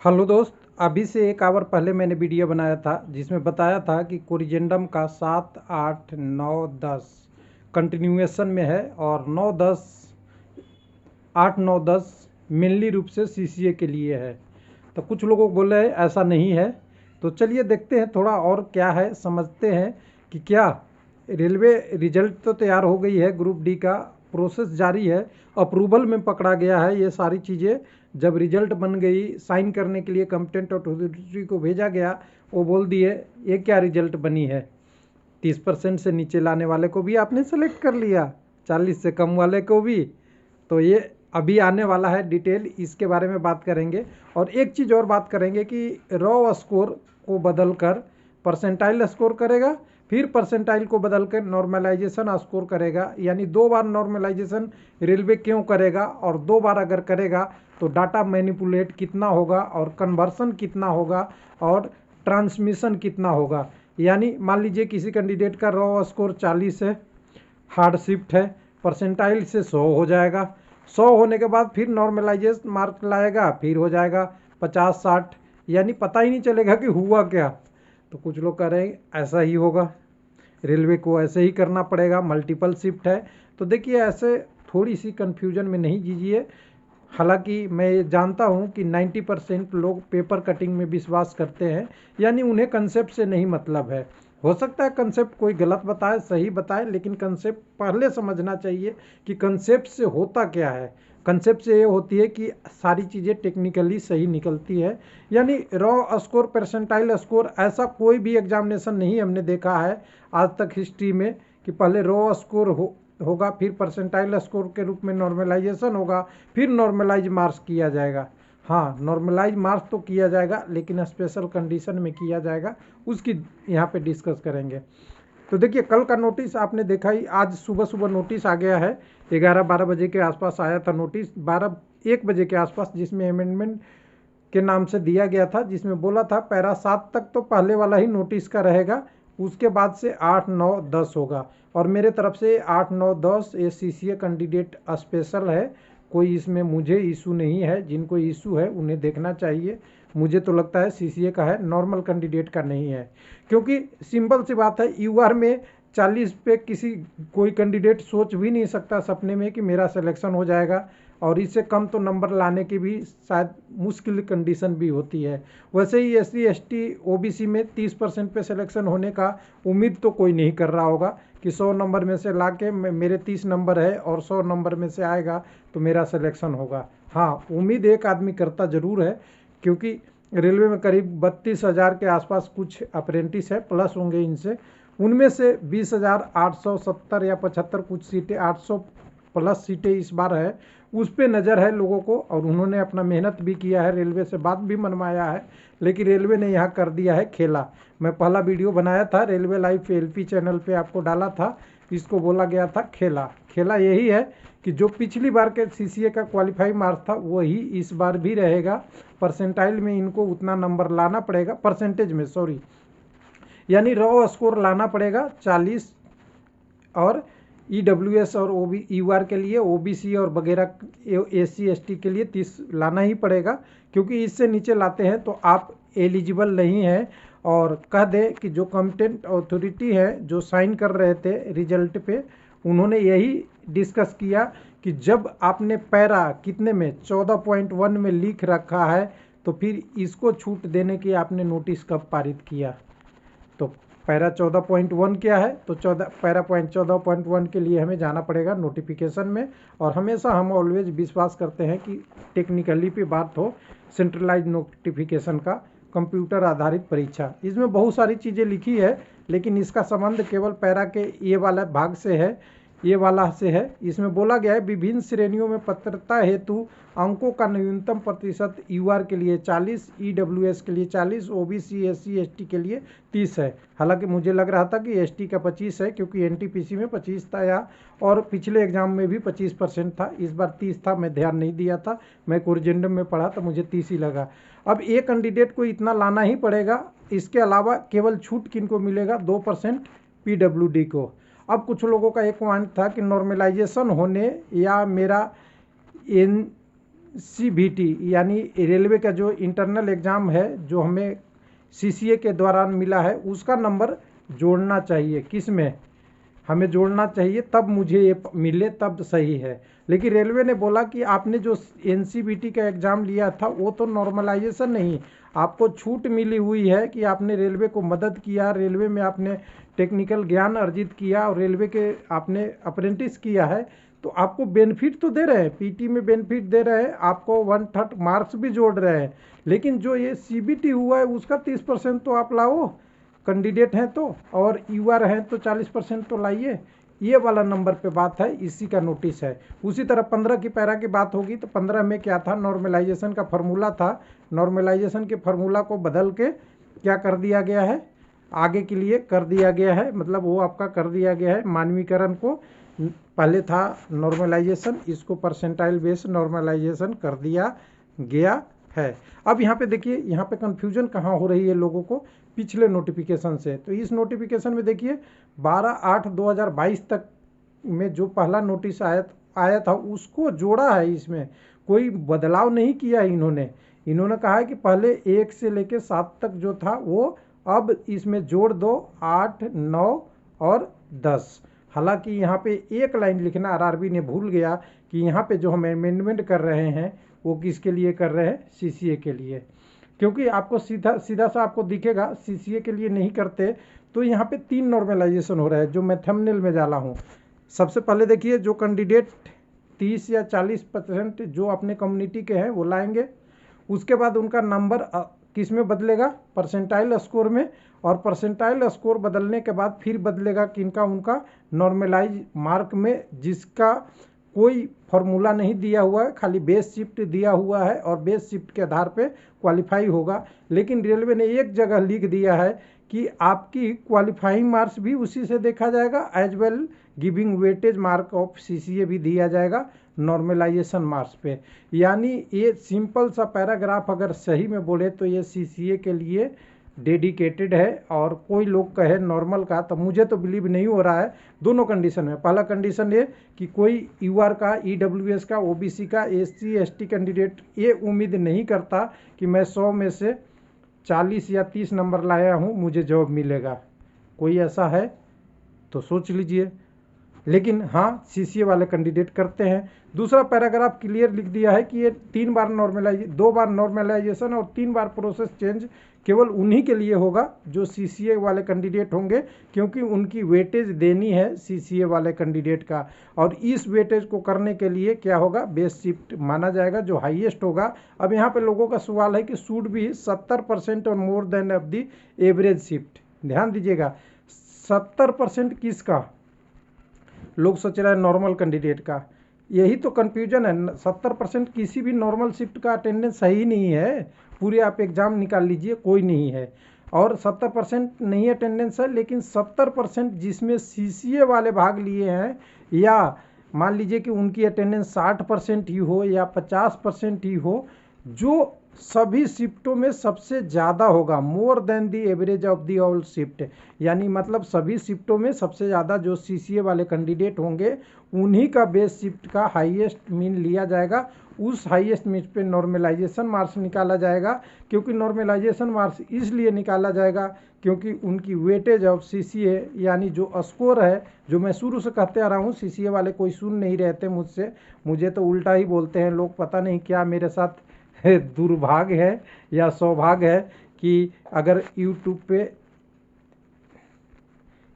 Hello दोस्त। अभी से 1 आवर पहले मैंने वीडियो बनाया था जिसमें बताया था कि कोरिजेंडम का 7, 8, 9, 10 कंटिन्यूएशन में है और 9, 10, 8, 9, 10 मेनली रूप से सीसीए के लिए है। तो कुछ लोगों को बोले ऐसा नहीं है। तो चलिए देखते हैं थोड़ा और क्या है, समझते हैं कि क्या रेलवे रिजल्ट तो तैयार हो गई है, ग्रुप डी का प्रोसेस जारी है, अप्रूवल में पकड़ा गया है। ये सारी चीज़ें जब रिजल्ट बन गई, साइन करने के लिए कंपिटेंट अथॉरिटी को भेजा गया, वो बोल दिए ये क्या रिजल्ट बनी है। 30% से नीचे लाने वाले को भी आपने सेलेक्ट कर लिया, 40 से कम वाले को भी। तो ये अभी आने वाला है डिटेल, इसके बारे में बात करेंगे। और एक चीज़ और बात करेंगे कि रॉ स्कोर को बदल कर परसेंटाइल स्कोर करेगा, फिर परसेंटाइल को बदल कर नॉर्मलाइजेशन स्कोर करेगा। यानी 2 बार नॉर्मलाइजेशन रेलवे क्यों करेगा, और 2 बार अगर करेगा तो डाटा मैनिपुलेट कितना होगा और कन्वर्सन कितना होगा और ट्रांसमिशन कितना होगा। यानी मान लीजिए किसी कैंडिडेट का रॉ स्कोर 40 है, हार्ड शिफ्ट है, परसेंटाइल से 100 हो जाएगा। 100 होने के बाद फिर नॉर्मलाइजेशन मार्क लाएगा, फिर हो जाएगा 50, 60, यानी पता ही नहीं चलेगा कि हुआ क्या। तो कुछ लोग कह रहे हैं ऐसा ही होगा, रेलवे को ऐसे ही करना पड़ेगा, मल्टीपल शिफ्ट है। तो देखिए ऐसे थोड़ी सी कन्फ्यूजन में नहीं कीजिए। हालांकि मैं जानता हूं कि 90% लोग पेपर कटिंग में विश्वास करते हैं, यानी उन्हें कंसेप्ट से नहीं मतलब है। हो सकता है कंसेप्ट कोई गलत बताए, सही बताए, लेकिन कंसेप्ट पहले समझना चाहिए कि कंसेप्ट से होता क्या है। कंसेप्ट से ये होती है कि सारी चीज़ें टेक्निकली सही निकलती है। यानी रॉ स्कोर, परसेंटाइल स्कोर, ऐसा कोई भी एग्जामिनेशन नहीं हमने देखा है आज तक हिस्ट्री में कि पहले रॉ स्कोर होगा, फिर परसेंटाइल स्कोर के रूप में नॉर्मलाइजेशन होगा, फिर नॉर्मलाइज मार्क्स किया जाएगा। हाँ, नॉर्मलाइज मार्क्स तो किया जाएगा, लेकिन स्पेशल कंडीशन में किया जाएगा, उसकी यहाँ पे डिस्कस करेंगे। तो देखिए कल का नोटिस आपने देखा ही, आज सुबह सुबह नोटिस आ गया है। 11-12 बजे के आसपास आया था नोटिस, 12-1 बजे के आसपास, जिसमें अमेंडमेंट के नाम से दिया गया था, जिसमें बोला था पैरा 7 तक तो पहले वाला ही नोटिस का रहेगा, उसके बाद से 8, 9, 10 होगा। और मेरे तरफ से 8, 9, 10 ये सीसीए कैंडिडेट स्पेशल है, कोई इसमें मुझे इशू नहीं है। जिनको इशू है उन्हें देखना चाहिए। मुझे तो लगता है सीसीए का है, नॉर्मल कैंडिडेट का नहीं है। क्योंकि सिंपल सी बात है, यूआर में 40 पे किसी कोई कैंडिडेट सोच भी नहीं सकता सपने में कि मेरा सिलेक्शन हो जाएगा, और इससे कम तो नंबर लाने की भी शायद मुश्किल कंडीशन भी होती है। वैसे ही एससी एसटी ओबीसी में 30% पे सिलेक्शन होने का उम्मीद तो कोई नहीं कर रहा होगा कि 100 नंबर में से ला के मेरे 30 नंबर है और 100 नंबर में से आएगा तो मेरा सिलेक्शन होगा। हाँ, उम्मीद एक आदमी करता ज़रूर है, क्योंकि रेलवे में करीब 32,000 के आसपास कुछ अप्रेंटिस है, प्लस होंगे इनसे। उनमें से 20,870 या 75 कुछ सीटें, 800 प्लस सीटें इस बार है, उस पे नज़र है लोगों को। और उन्होंने अपना मेहनत भी किया है, रेलवे से बात भी मनवाया है, लेकिन रेलवे ने यहाँ कर दिया है खेला। मैं पहला वीडियो बनाया था रेलवे लाइव एलपी चैनल पे, आपको डाला था, इसको बोला गया था खेला। खेला यही है कि जो पिछली बार के सीसीए का क्वालिफाई मार्क्स था वही इस बार भी रहेगा। परसेंटाइल में इनको उतना नंबर लाना पड़ेगा, परसेंटेज में सॉरी, यानी रॉ स्कोर लाना पड़ेगा 40, और ईडब्ल्यूएस और ओबी यूआर के लिए, ओबीसी और वगैरह एससी एसटी के लिए 30 लाना ही पड़ेगा। क्योंकि इससे नीचे लाते हैं तो आप एलिजिबल नहीं हैं। और कह दें कि जो कॉम्पिटेंट अथॉरिटी है जो साइन कर रहे थे रिजल्ट पे, उन्होंने यही डिस्कस किया कि जब आपने पैरा कितने में 14.1 में लिख रखा है, तो फिर इसको छूट देने की आपने नोटिस कब पारित किया। तो पैरा 14.1 क्या है, तो पैरा 14.1 के लिए हमें जाना पड़ेगा नोटिफिकेशन में। और हमेशा हम ऑलवेज विश्वास करते हैं कि टेक्निकली पे बात हो, सेंट्रलाइज नोटिफिकेशन का, कंप्यूटर आधारित परीक्षा, इसमें बहुत सारी चीज़ें लिखी है, लेकिन इसका संबंध केवल पैरा के ये वाला भाग से है, ये वाला से है। इसमें बोला गया है विभिन्न श्रेणियों में पात्रता हेतु अंकों का न्यूनतम प्रतिशत यूआर के लिए 40, ईडब्ल्यूएस के लिए 40, ओबीसी एससी एसटी के लिए 30 है। हालांकि मुझे लग रहा था कि एसटी का 25 है, क्योंकि एनटीपीसी में 25 था, या और पिछले एग्जाम में भी 25% था, इस बार 30 था, मैं ध्यान नहीं दिया था, मैं कोरिजेंडम में पढ़ा तो मुझे 30 ही लगा। अब एक कैंडिडेट को इतना लाना ही पड़ेगा। इसके अलावा केवल छूट किनको मिलेगा, 2% पीडब्ल्यूडी को। अब कुछ लोगों का एक पॉइंट था कि नॉर्मलाइजेशन होने या मेरा इन CBT यानी रेलवे का जो इंटरनल एग्ज़ाम है जो हमें CCA के दौरान मिला है उसका नंबर जोड़ना चाहिए। किस में हमें जोड़ना चाहिए तब मुझे ये मिले, तब सही है। लेकिन रेलवे ने बोला कि आपने जो NCBT का एग्ज़ाम लिया था वो तो नॉर्मलाइजेशन नहीं, आपको छूट मिली हुई है कि आपने रेलवे को मदद किया, रेलवे में आपने टेक्निकल ज्ञान अर्जित किया और रेलवे के आपने अप्रेंटिस किया है, तो आपको बेनिफिट तो दे रहे हैं, PT में बेनिफिट दे रहे हैं, आपको 1/3 मार्क्स भी जोड़ रहे हैं। लेकिन जो ये CBT हुआ है उसका 30% तो आप लाओ, कैंडिडेट हैं तो, और UR हैं तो 40% तो लाइए। ये वाला नंबर पे बात है, इसी का नोटिस है। उसी तरह 15 की पैरा की बात होगी तो 15 में क्या था, नॉर्मलाइजेशन का फार्मूला था। नॉर्मलाइजेशन के फार्मूला को बदल के क्या कर दिया गया है, आगे के लिए कर दिया गया है, मतलब वो आपका कर दिया गया है मानवीकरण को। पहले था नॉर्मलाइजेशन, इसको परसेंटाइल बेस नॉर्मलाइजेशन कर दिया गया है। अब यहाँ पे देखिए, यहाँ पे कंफ्यूजन कहाँ हो रही है लोगों को पिछले नोटिफिकेशन से। तो इस नोटिफिकेशन में देखिए 12/8/2022 तक में जो पहला नोटिस आया था उसको जोड़ा है, इसमें कोई बदलाव नहीं किया इन्होंने कहा है कि पहले 1 से लेकर 7 तक जो था वो अब इसमें जोड़ दो 8, 9 और 10। हालांकि यहाँ पे एक लाइन लिखना RRB ने भूल गया कि यहाँ पे जो हम अमेंडमेंट कर रहे हैं वो किसके लिए कर रहे हैं, CCA के लिए। क्योंकि आपको सीधा सा आपको दिखेगा CCA के लिए नहीं करते। तो यहाँ पे 3 नॉर्मलाइजेशन हो रहा है जो मैं थंबनेल में डाला हूँ। सबसे पहले देखिए, जो कैंडिडेट 30 या 40% जो अपने कम्युनिटी के हैं वो लाएंगे, उसके बाद उनका नंबर किस में बदलेगा, परसेंटाइल स्कोर में, और परसेंटाइल स्कोर बदलने के बाद फिर बदलेगा किनका, उनका नॉर्मलाइज मार्क में, जिसका कोई फॉर्मूला नहीं दिया हुआ है, खाली बेस शिफ्ट दिया हुआ है और बेस शिफ्ट के आधार पे क्वालिफाई होगा। लेकिन रेलवे ने एक जगह लिख दिया है कि आपकी क्वालिफाइंग मार्क्स भी उसी से देखा जाएगा, as well giving weightage mark of CCA भी दिया जाएगा नॉर्मलाइजेशन मार्क्स पे। यानी ये सिंपल सा पैराग्राफ अगर सही में बोले तो ये CCA के लिए डेडिकेटेड है। और कोई लोग कहे नॉर्मल का, तो मुझे तो बिलीव नहीं हो रहा है दोनों कंडीशन में। पहला कंडीशन ये कि कोई UR का, EWS का, OBC का, SC ST कैंडिडेट ये उम्मीद नहीं करता कि मैं 100 में से 40 या 30 नंबर लाया हूँ मुझे जॉब मिलेगा। कोई ऐसा है तो सोच लीजिए। लेकिन हाँ, CCA वाले कैंडिडेट करते हैं। दूसरा पैराग्राफ क्लियर लिख दिया है कि ये 2 बार नॉर्मलाइजेशन और 3 बार प्रोसेस चेंज केवल उन्हीं के लिए होगा जो CCA वाले कैंडिडेट होंगे, क्योंकि उनकी वेटेज देनी है CCA वाले कैंडिडेट का। और इस वेटेज को करने के लिए क्या होगा, बेस शिफ्ट माना जाएगा जो हाईएस्ट होगा। अब यहाँ पे लोगों का सवाल है कि शुड भी 70% और more than of the average shift. ध्यान दीजिएगा, 70% किसका, लोग सोच रहे हैं नॉर्मल कैंडिडेट का। यही तो कन्फ्यूजन है। 70% किसी भी नॉर्मल शिफ्ट का अटेंडेंस सही नहीं है। पूरे आप एग्ज़ाम निकाल लीजिए, कोई नहीं है। और 70% नहीं अटेंडेंस है, लेकिन 70% जिसमें CCA वाले भाग लिए हैं, या मान लीजिए कि उनकी अटेंडेंस 60% ही हो या 50% ही हो, जो सभी शिफ्टों में सबसे ज़्यादा होगा, more than the average of the all shift. यानी मतलब सभी शिफ्टों में सबसे ज़्यादा जो CCA वाले कैंडिडेट होंगे उन्हीं का बेस शिफ्ट का हाईएस्ट मीन लिया जाएगा। उस हाईएस्ट मीन पे नॉर्मलाइजेशन मार्क्स निकाला जाएगा। क्योंकि नॉर्मलाइजेशन मार्क्स इसलिए निकाला जाएगा क्योंकि उनकी वेटेज ऑफ CCA यानी जो स्कोर है, जो मैं शुरू से कहते आ रहा हूँ, CCA वाले कोई सुन नहीं रहते मुझसे, मुझे तो उल्टा ही बोलते हैं लोग। पता नहीं क्या मेरे साथ दुर्भाग्य है या सौभाग्य है कि अगर YouTube पे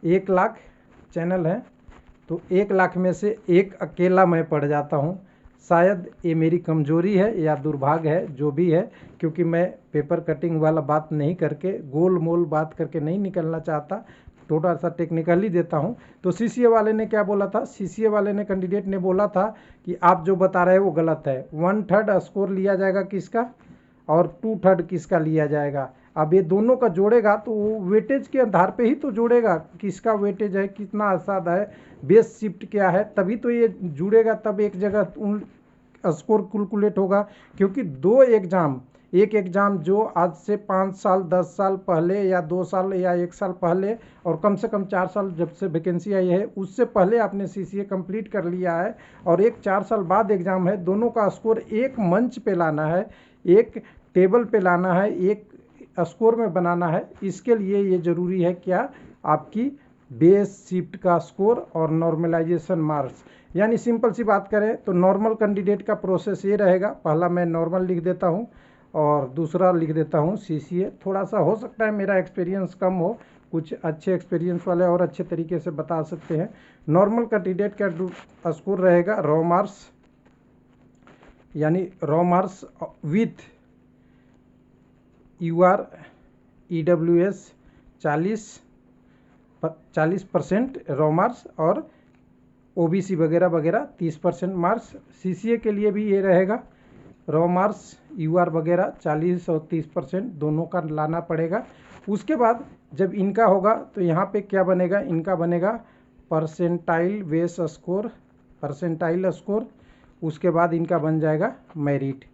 1 लाख चैनल है तो 1 लाख में से एक अकेला मैं पड़ जाता हूँ। शायद ये मेरी कमजोरी है या दुर्भाग्य है, जो भी है, क्योंकि मैं पेपर कटिंग वाला बात नहीं करके, गोल मोल बात करके नहीं निकलना चाहता, थोड़ा सा टेक्निकली देता हूँ। तो CCA वाले ने क्या बोला था, CCA वाले ने कैंडिडेट ने बोला था कि आप जो बता रहे हैं वो गलत है। 1/3 स्कोर लिया जाएगा किसका और 2/3 किसका लिया जाएगा। अब ये दोनों का जोड़ेगा तो वो वेटेज के आधार पे ही तो जोड़ेगा, किसका वेटेज है, कितना आसाद है, बेस शिफ्ट क्या है, तभी तो ये जुड़ेगा, तब एक जगह उन स्कोर कैलकुलेट होगा। क्योंकि 2 एग्ज़ाम एक एग्ज़ाम जो आज से 5 साल 10 साल पहले या 2 साल या 1 साल पहले और कम से कम 4 साल जब से वैकेंसी आई है उससे पहले आपने CCA कंप्लीट कर लिया है और एक 4 साल बाद एग्ज़ाम है, दोनों का स्कोर एक मंच पे लाना है, एक टेबल पे लाना है, एक स्कोर में बनाना है। इसके लिए ये ज़रूरी है क्या, आपकी बेस शिफ्ट का स्कोर और नॉर्मलाइजेशन मार्क्स। यानी सिंपल सी बात करें तो नॉर्मल कैंडिडेट का प्रोसेस ये रहेगा, पहला मैं नॉर्मल लिख देता हूँ और दूसरा लिख देता हूँ CCA। थोड़ा सा हो सकता है मेरा एक्सपीरियंस कम हो, कुछ अच्छे एक्सपीरियंस वाले और अच्छे तरीके से बता सकते हैं। नॉर्मल कैंडिडेट का स्कोर रहेगा रॉ मार्क्स, यानी raw marks with UR EWS 40% raw marks और OBC वगैरह वगैरह 30% मार्क्स। CCA के लिए भी ये रहेगा, रॉ मार्क्स UR वगैरह 40 और 30% दोनों का लाना पड़ेगा। उसके बाद जब इनका होगा तो यहाँ पे क्या बनेगा, इनका बनेगा percentile base score, percentile score. उसके बाद इनका बन जाएगा मेरिट।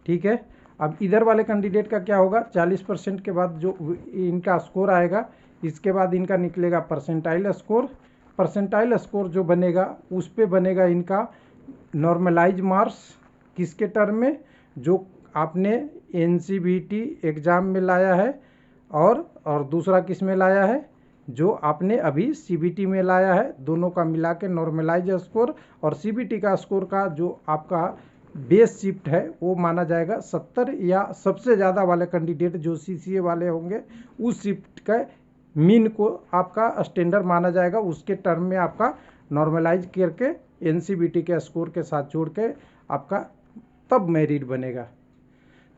ठीक है, अब इधर वाले कैंडिडेट का क्या होगा, 40% के बाद जो इनका स्कोर आएगा, इसके बाद इनका निकलेगा परसेंटाइल स्कोर। परसेंटाइल स्कोर जो बनेगा उस पे बनेगा इनका नॉर्मलाइज मार्क्स, किसके टर्म में, जो आपने NCVT एग्ज़ाम में लाया है और दूसरा किस में लाया है, जो आपने अभी CBT में लाया है। दोनों का मिला के नॉर्मलाइज स्कोर और CBT का स्कोर का जो आपका बेस शिफ्ट है वो माना जाएगा 70, या सबसे ज़्यादा वाले कैंडिडेट जो CCA वाले होंगे उस शिफ्ट का मीन को आपका स्टैंडर्ड माना जाएगा। उसके टर्म में आपका नॉर्मलाइज करके NCVT के स्कोर के साथ जोड़ के आपका तब मेरिट बनेगा।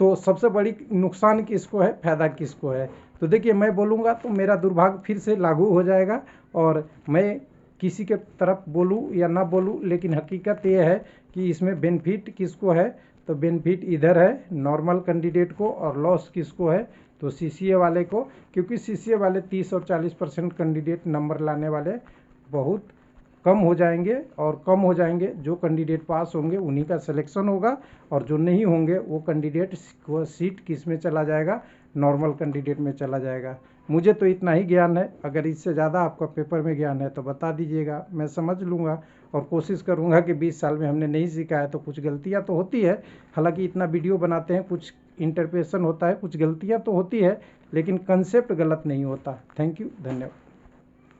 तो सबसे बड़ी नुकसान किसको है, फ़ायदा किसको है। तो देखिए मैं बोलूँगा तो मेरा दुर्भाग्य फिर से लागू हो जाएगा और मैं किसी के तरफ बोलूँ या ना बोलूँ, लेकिन हकीकत ये है कि इसमें बेनिफिट किसको है, तो बेनिफिट इधर है नॉर्मल कैंडिडेट को और लॉस किसको है, तो CCA वाले को। क्योंकि CCA वाले 30 और 40% कैंडिडेट नंबर लाने वाले बहुत कम हो जाएंगे और कम हो जाएंगे। जो कैंडिडेट पास होंगे उन्हीं का सिलेक्शन होगा और जो नहीं होंगे वो कैंडिडेट को सीट किस में चला जाएगा, नॉर्मल कैंडिडेट में चला जाएगा। मुझे तो इतना ही ज्ञान है, अगर इससे ज़्यादा आपका पेपर में ज्ञान है तो बता दीजिएगा, मैं समझ लूँगा और कोशिश करूँगा कि 20 साल में हमने नहीं सीखा है तो कुछ गलतियाँ तो होती है। हालांकि इतना वीडियो बनाते हैं, कुछ इंटरप्रेशन होता है, कुछ गलतियाँ तो होती है, लेकिन कंसेप्ट गलत नहीं होता। थैंक यू, धन्यवाद।